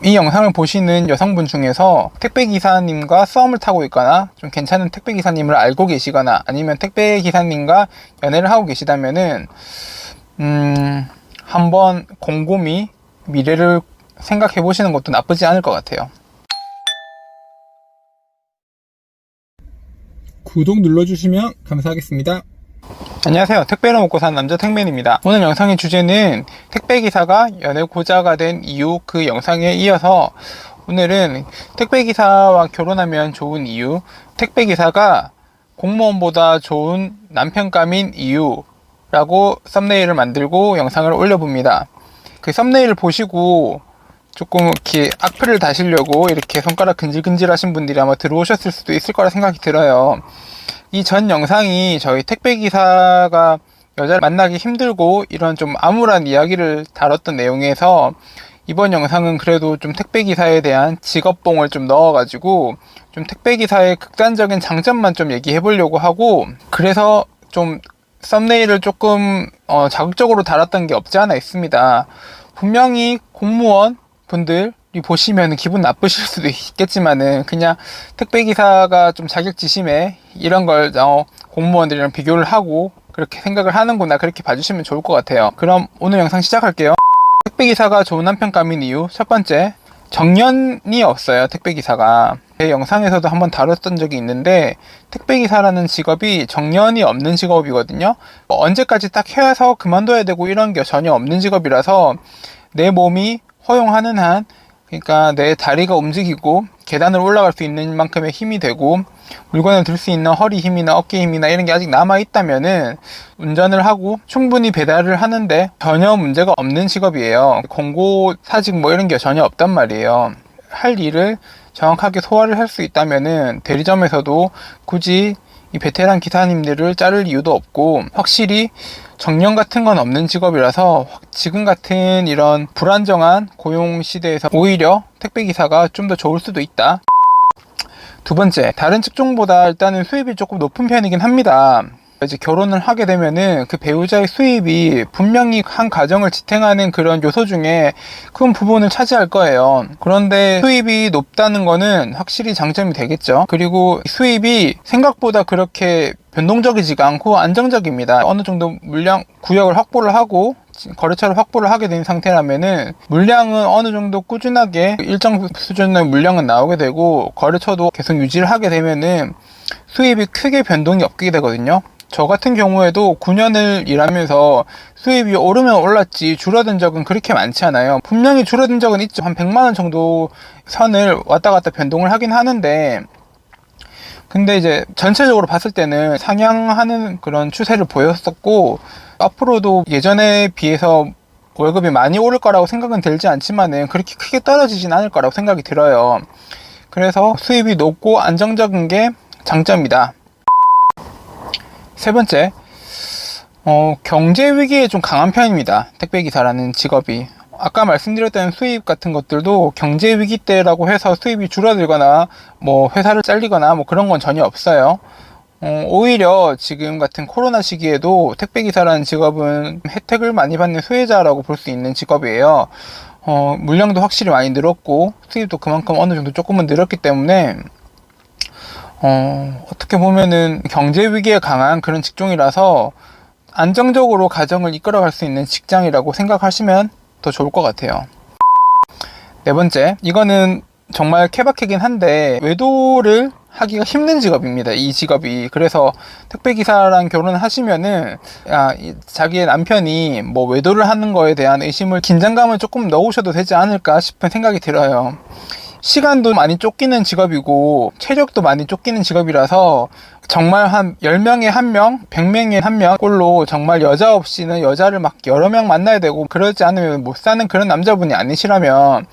이 영상을 보시는 여성분 중에서 택배기사님과 썸을 타고 있거나 좀 괜찮은 택배기사님을 알고 계시거나 아니면 택배기사님과 연애를 하고 계시다면은 한번 곰곰이 미래를 생각해 보시는 것도 나쁘지 않을 것 같아요. 구독 눌러주시면 감사하겠습니다. 안녕하세요. 택배를 먹고 사는 남자 택맨입니다. 오늘 영상의 주제는 택배기사가 연애고자가 된 이유, 그 영상에 이어서 오늘은 택배기사와 결혼하면 좋은 이유, 택배기사가 공무원보다 좋은 남편감인 이유라고 썸네일을 만들고 영상을 올려봅니다. 그 썸네일을 보시고 조금 이렇게 악플을 다시려고 이렇게 손가락 근질근질 하신 분들이 아마 들어오셨을 수도 있을 거라 생각이 들어요. 이 전 영상이 저희 택배기사가 여자를 만나기 힘들고 이런 좀 암울한 이야기를 다뤘던 내용에서 이번 영상은 그래도 좀 택배기사에 대한 직업봉을 좀 넣어가지고 좀 택배기사의 극단적인 장점만 좀 얘기해 보려고 하고, 그래서 좀 썸네일을 조금 자극적으로 달았던 게 없지 않아 있습니다. 분명히 공무원 분들이 보시면 기분 나쁘실 수도 있겠지만은 그냥 택배기사가 좀 자격지심에 이런 걸 공무원들이랑 비교를 하고 그렇게 생각을 하는구나, 그렇게 봐주시면 좋을 것 같아요. 그럼 오늘 영상 시작할게요. 택배기사가 좋은 남편감인 이유, 첫 번째, 정년이 없어요. 택배기사가 제 영상에서도 한번 다뤘던 적이 있는데, 택배기사라는 직업이 정년이 없는 직업이거든요. 언제까지 딱 해서 그만둬야 되고 이런 게 전혀 없는 직업이라서 내 몸이 허용하는 한, 그러니까 내 다리가 움직이고 계단을 올라갈 수 있는 만큼의 힘이 되고 물건을 들 수 있는 허리 힘이나 어깨 힘이나 이런 게 아직 남아 있다면은 운전을 하고 충분히 배달을 하는데 전혀 문제가 없는 직업이에요. 공고 사직 뭐 이런 게 전혀 없단 말이에요. 할 일을 정확하게 소화를 할 수 있다면은 대리점에서도 굳이 이 베테랑 기사님들을 자를 이유도 없고, 확실히 정년 같은 건 없는 직업이라서 지금 같은 이런 불안정한 고용 시대에서 오히려 택배기사가 좀 더 좋을 수도 있다. 두 번째, 다른 직종보다 일단은 수입이 조금 높은 편이긴 합니다. 이제 결혼을 하게 되면은 그 배우자의 수입이 분명히 한 가정을 지탱하는 그런 요소 중에 큰 부분을 차지할 거예요. 그런데 수입이 높다는 거는 확실히 장점이 되겠죠. 그리고 수입이 생각보다 그렇게 변동적이지가 않고 안정적입니다. 어느 정도 물량 구역을 확보를 하고 거래처를 확보를 하게 된 상태라면은 물량은 어느 정도 꾸준하게 일정 수준의 물량은 나오게 되고 거래처도 계속 유지를 하게 되면은 수입이 크게 변동이 없게 되거든요. 저 같은 경우에도 9년을 일하면서 수입이 오르면 올랐지 줄어든 적은 그렇게 많지 않아요. 분명히 줄어든 적은 있죠. 한 100만원 정도 선을 왔다 갔다 변동을 하긴 하는데, 근데 이제 전체적으로 봤을 때는 상향하는 그런 추세를 보였었고, 앞으로도 예전에 비해서 월급이 많이 오를 거라고 생각은 들지 않지만은 그렇게 크게 떨어지진 않을 거라고 생각이 들어요. 그래서 수입이 높고 안정적인 게 장점이다. 세 번째, 경제 위기에 좀 강한 편입니다. 택배기사라는 직업이. 아까 말씀드렸던 수입 같은 것들도 경제 위기 때라고 해서 수입이 줄어들거나 뭐 회사를 잘리거나 뭐 그런 건 전혀 없어요. 오히려 지금 같은 코로나 시기에도 택배기사라는 직업은 혜택을 많이 받는 수혜자라고 볼 수 있는 직업이에요. 물량도 확실히 많이 늘었고 수입도 그만큼 어느 정도 조금은 늘었기 때문에 어떻게 보면은 경제 위기에 강한 그런 직종이라서 안정적으로 가정을 이끌어갈 수 있는 직장이라고 생각하시면 더 좋을 것 같아요. 네 번째, 이거는 정말 케바케긴 한데 외도를 하기가 힘든 직업입니다. 이 직업이. 그래서 택배기사랑 결혼을 하시면은 자기의 남편이 뭐 외도를 하는 거에 대한 의심을, 긴장감을 조금 넣으셔도 되지 않을까 싶은 생각이 들어요. 시간도 많이 쫓기는 직업이고 체력도 많이 쫓기는 직업이라서 정말 한 10명에 1명, 100명에 1명 꼴로 정말 여자 없이는 여자를 막 여러 명 만나야 되고 그러지 않으면 못 사는 그런 남자분이 아니시라면,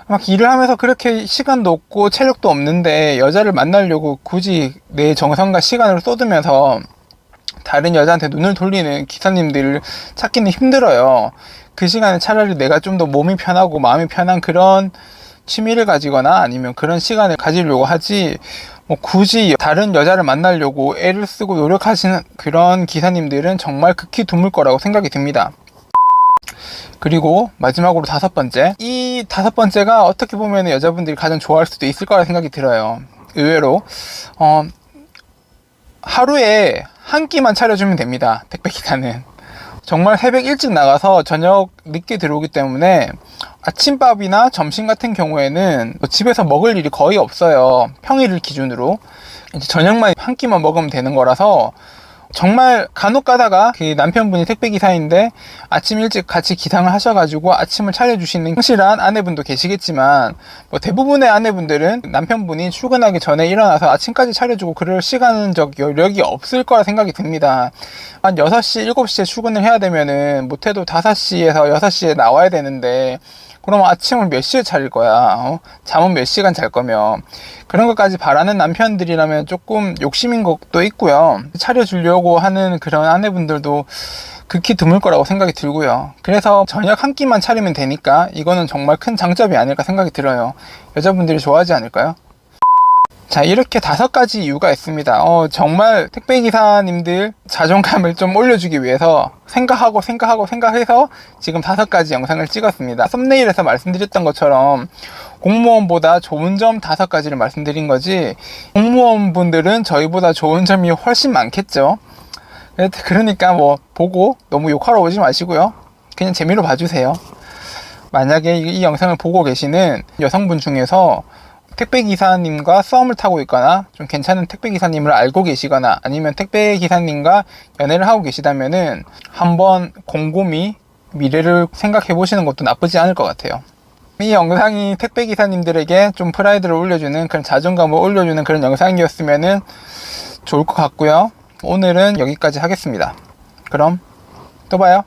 막 일을 하면서 그렇게 시간도 없고 체력도 없는데 여자를 만나려고 굳이 내 정성과 시간을 쏟으면서 다른 여자한테 눈을 돌리는 기사님들을 찾기는 힘들어요. 그 시간에 차라리 내가 좀 더 몸이 편하고 마음이 편한 그런 취미를 가지거나 아니면 그런 시간을 가지려고 하지, 뭐 굳이 다른 여자를 만나려고 애를 쓰고 노력하시는 그런 기사님들은 정말 극히 드물 거라고 생각이 듭니다. 그리고 마지막으로 5번째. 이 5번째가 어떻게 보면 여자분들이 가장 좋아할 수도 있을 거라 생각이 들어요. 의외로 하루에 한 끼만 차려주면 됩니다. 택배기사는 정말 새벽 일찍 나가서 저녁 늦게 들어오기 때문에 아침밥이나 점심 같은 경우에는 집에서 먹을 일이 거의 없어요. 평일을 기준으로 이제 저녁만 한 끼만 먹으면 되는 거라서 정말 간혹 가다가 그 남편분이 택배기사인데 아침 일찍 같이 기상을 하셔가지고 아침을 차려주시는 성실한 아내분도 계시겠지만 뭐 대부분의 아내분들은 남편분이 출근하기 전에 일어나서 아침까지 차려주고 그럴 시간적 여력이 없을 거라 생각이 듭니다. 한 6시, 7시에 출근을 해야 되면은 못해도 5시에서 6시에 나와야 되는데 그럼 아침을 몇 시에 차릴 거야? 잠은 몇 시간 잘 거면. 그런 것까지 바라는 남편들이라면 조금 욕심인 것도 있고요. 차려주려고 하는 그런 아내분들도 극히 드물 거라고 생각이 들고요. 그래서 저녁 한 끼만 차리면 되니까 이거는 정말 큰 장점이 아닐까 생각이 들어요. 여자분들이 좋아하지 않을까요? 자, 이렇게 5가지 이유가 있습니다. 정말 택배기사님들 자존감을 좀 올려주기 위해서 생각해서 지금 5가지 영상을 찍었습니다. 썸네일에서 말씀드렸던 것처럼 공무원보다 좋은 점 5가지를 말씀드린 거지, 공무원분들은 저희보다 좋은 점이 훨씬 많겠죠. 그러니까 뭐 보고 너무 욕하러 오지 마시고요. 그냥 재미로 봐주세요. 만약에 이 영상을 보고 계시는 여성분 중에서 택배기사님과 썸을 타고 있거나 좀 괜찮은 택배기사님을 알고 계시거나 아니면 택배기사님과 연애를 하고 계시다면은 한번 곰곰이 미래를 생각해 보시는 것도 나쁘지 않을 것 같아요. 이 영상이 택배기사님들에게 좀 프라이드를 올려주는, 그런 자존감을 올려주는 그런 영상이었으면은 좋을 것 같고요. 오늘은 여기까지 하겠습니다. 그럼 또 봐요.